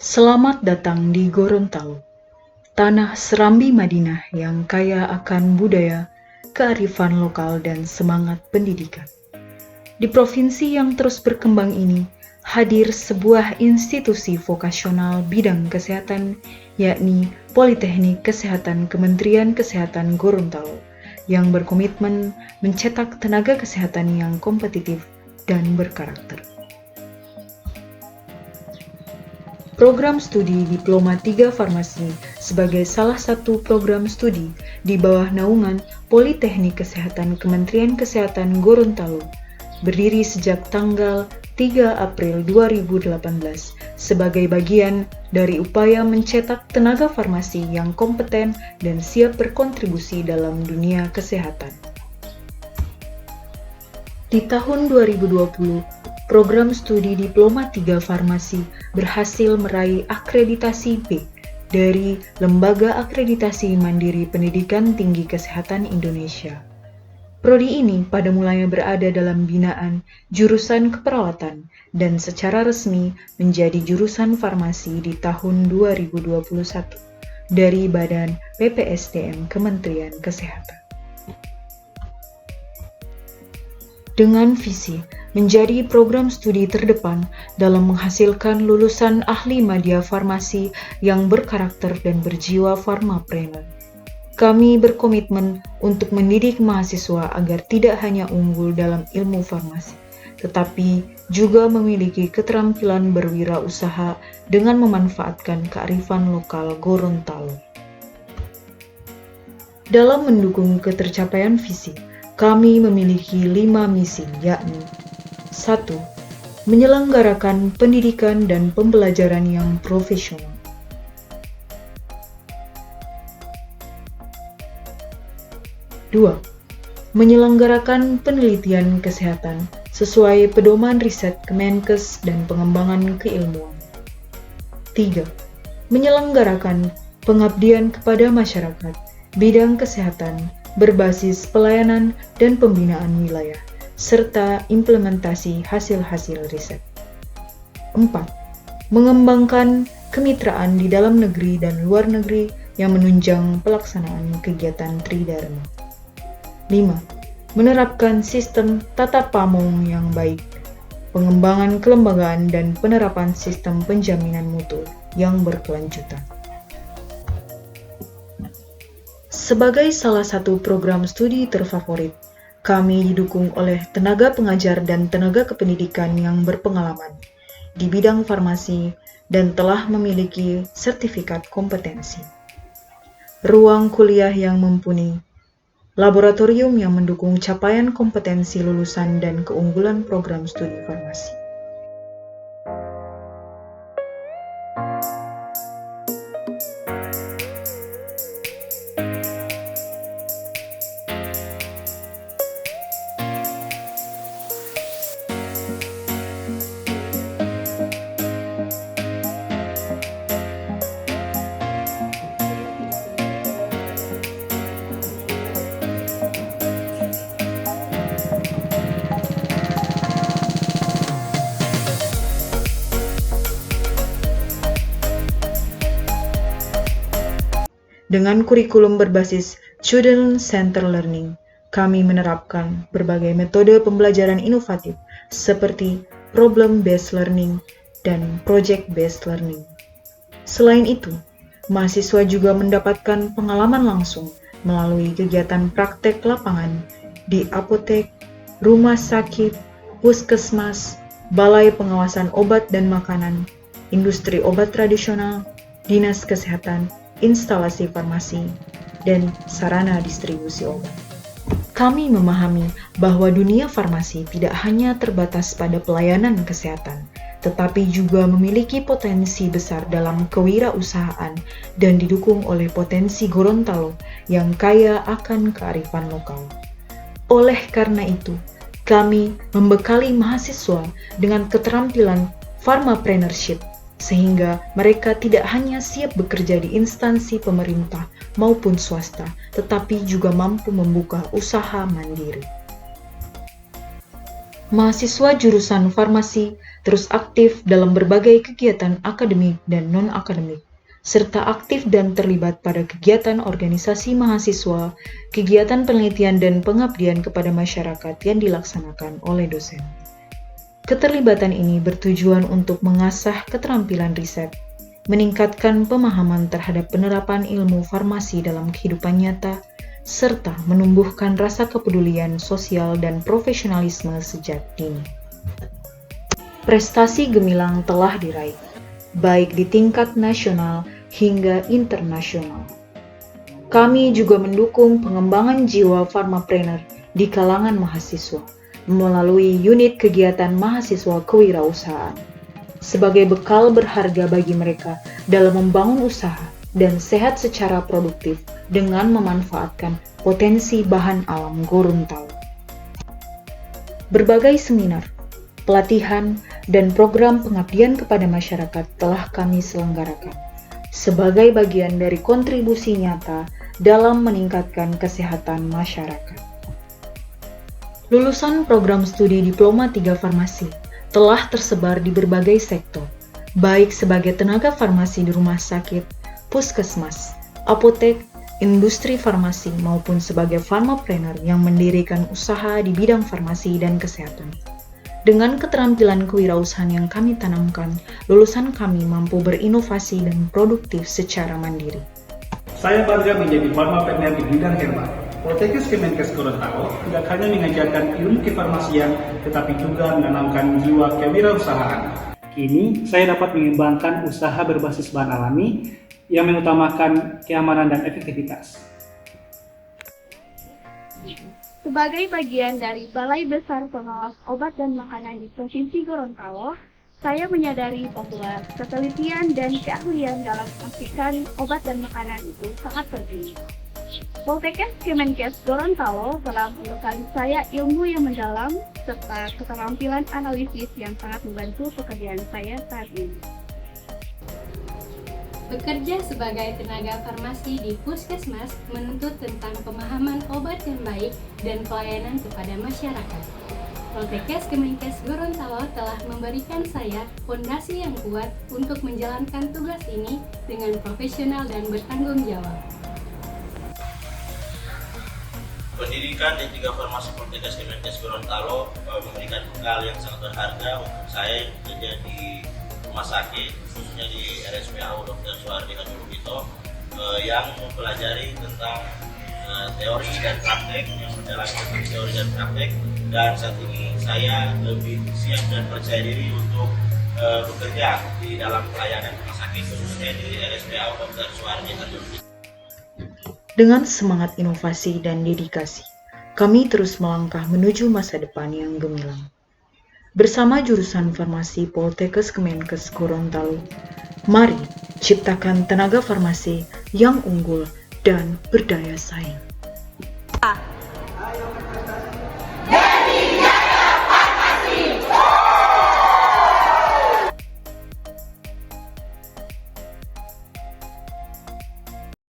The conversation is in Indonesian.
Selamat datang di Gorontalo, tanah Serambi Madinah yang kaya akan budaya, kearifan lokal dan semangat pendidikan. Di provinsi yang terus berkembang ini, hadir sebuah institusi vokasional bidang kesehatan, yakni Politeknik Kesehatan Kementerian Kesehatan Gorontalo, yang berkomitmen mencetak tenaga kesehatan yang kompetitif dan berkarakter. Program studi Diploma 3 Farmasi sebagai salah satu program studi di bawah naungan Politeknik Kesehatan Kementerian Kesehatan Gorontalo, berdiri sejak tanggal 3 April 2018 sebagai bagian dari upaya mencetak tenaga farmasi yang kompeten dan siap berkontribusi dalam dunia kesehatan. Di tahun 2020, program studi Diploma 3 Farmasi berhasil meraih akreditasi B dari Lembaga Akreditasi Mandiri Pendidikan Tinggi Kesehatan Indonesia. Prodi ini pada mulanya berada dalam binaan jurusan keperawatan dan secara resmi menjadi jurusan farmasi di tahun 2021 dari Badan PPSDM Kementerian Kesehatan. Dengan visi menjadi program studi terdepan dalam menghasilkan lulusan ahli media farmasi yang berkarakter dan berjiwa farmapreneur. Kami berkomitmen untuk mendidik mahasiswa agar tidak hanya unggul dalam ilmu farmasi, tetapi juga memiliki keterampilan berwirausaha dengan memanfaatkan kearifan lokal Gorontalo. Dalam mendukung ketercapaian visi, kami memiliki 5 misi, yakni 1. Menyelenggarakan pendidikan dan pembelajaran yang profesional. 2. Menyelenggarakan penelitian kesehatan sesuai pedoman riset Kemenkes dan pengembangan keilmuan. 3. Menyelenggarakan pengabdian kepada masyarakat, bidang kesehatan, berbasis pelayanan dan pembinaan wilayah, serta implementasi hasil-hasil riset. 4. Mengembangkan kemitraan di dalam negeri dan luar negeri yang menunjang pelaksanaan kegiatan Tridharma. 5. Menerapkan sistem tata pamong yang baik, pengembangan kelembagaan dan penerapan sistem penjaminan mutu yang berkelanjutan. Sebagai salah satu program studi terfavorit, kami didukung oleh tenaga pengajar dan tenaga kependidikan yang berpengalaman di bidang farmasi dan telah memiliki sertifikat kompetensi. Ruang kuliah yang mumpuni, laboratorium yang mendukung capaian kompetensi lulusan dan keunggulan program studi farmasi. Dengan kurikulum berbasis Student-Centered Learning, kami menerapkan berbagai metode pembelajaran inovatif seperti Problem-Based Learning dan Project-Based Learning. Selain itu, mahasiswa juga mendapatkan pengalaman langsung melalui kegiatan praktek lapangan di apotek, rumah sakit, puskesmas, balai pengawasan obat dan makanan, industri obat tradisional, dinas kesehatan, instalasi farmasi, dan sarana distribusi obat. Kami memahami bahwa dunia farmasi tidak hanya terbatas pada pelayanan kesehatan, tetapi juga memiliki potensi besar dalam kewirausahaan dan didukung oleh potensi Gorontalo yang kaya akan kearifan lokal. Oleh karena itu, kami membekali mahasiswa dengan keterampilan pharmapreneurship sehingga mereka tidak hanya siap bekerja di instansi pemerintah maupun swasta, tetapi juga mampu membuka usaha mandiri. Mahasiswa jurusan farmasi terus aktif dalam berbagai kegiatan akademik dan non-akademik, serta aktif dan terlibat pada kegiatan organisasi mahasiswa, kegiatan penelitian dan pengabdian kepada masyarakat yang dilaksanakan oleh dosen. Keterlibatan ini bertujuan untuk mengasah keterampilan riset, meningkatkan pemahaman terhadap penerapan ilmu farmasi dalam kehidupan nyata, serta menumbuhkan rasa kepedulian sosial dan profesionalisme sejak dini. Prestasi gemilang telah diraih, baik di tingkat nasional hingga internasional. Kami juga mendukung pengembangan jiwa farmapreneur di kalangan mahasiswa melalui unit kegiatan mahasiswa kewirausahaan sebagai bekal berharga bagi mereka dalam membangun usaha dan sehat secara produktif dengan memanfaatkan potensi bahan alam Gorontalo. Berbagai seminar, pelatihan, dan program pengabdian kepada masyarakat telah kami selenggarakan sebagai bagian dari kontribusi nyata dalam meningkatkan kesehatan masyarakat. Lulusan program studi Diploma 3 Farmasi telah tersebar di berbagai sektor, baik sebagai tenaga farmasi di rumah sakit, puskesmas, apotek, industri farmasi maupun sebagai farmapreneur yang mendirikan usaha di bidang farmasi dan kesehatan. Dengan keterampilan kewirausahaan yang kami tanamkan, lulusan kami mampu berinovasi dan produktif secara mandiri. Saya bangga menjadi farmapreneur di bidang herbal. Poltekkes Kemenkes Gorontalo tidak hanya mengajarkan ilmu kefarmasian, tetapi juga menanamkan jiwa kewirausahaan. Kini, saya dapat mengembangkan usaha berbasis bahan alami yang mengutamakan keamanan dan efektivitas. Sebagai bagian dari Balai Besar Pengawas Obat dan Makanan di Provinsi Gorontalo, saya menyadari bahwa ketelitian dan keahlian dalam memastikan obat dan makanan itu sangat penting. Poltekkes Kemenkes Gorontalo telah membekali saya ilmu yang mendalam serta keterampilan analisis yang sangat membantu pekerjaan saya saat ini. Bekerja sebagai tenaga farmasi di puskesmas menuntut tentang pemahaman obat yang baik dan pelayanan kepada masyarakat. Poltekkes Kemenkes Gorontalo telah memberikan saya fondasi yang kuat untuk menjalankan tugas ini dengan profesional dan bertanggung jawab. Pendidikan di 3 Farmasi Poltekkes Kemenkes Gorontalo memberikan bekal yang sangat berharga untuk saya yang bekerja di rumah sakit, khususnya di RSPAU Dr. Suhardi Hadjilubito, yang mempelajari tentang teori dan praktek, yang menjalankan teori dan praktek, dan saat ini saya lebih siap dan percaya diri untuk bekerja di dalam pelayanan rumah sakit, khususnya di RSPAU Dr. Suhardi Hadjilubito. Dengan semangat inovasi dan dedikasi, kami terus melangkah menuju masa depan yang gemilang. Bersama jurusan farmasi Poltekkes Kemenkes Gorontalo, mari ciptakan tenaga farmasi yang unggul dan berdaya saing.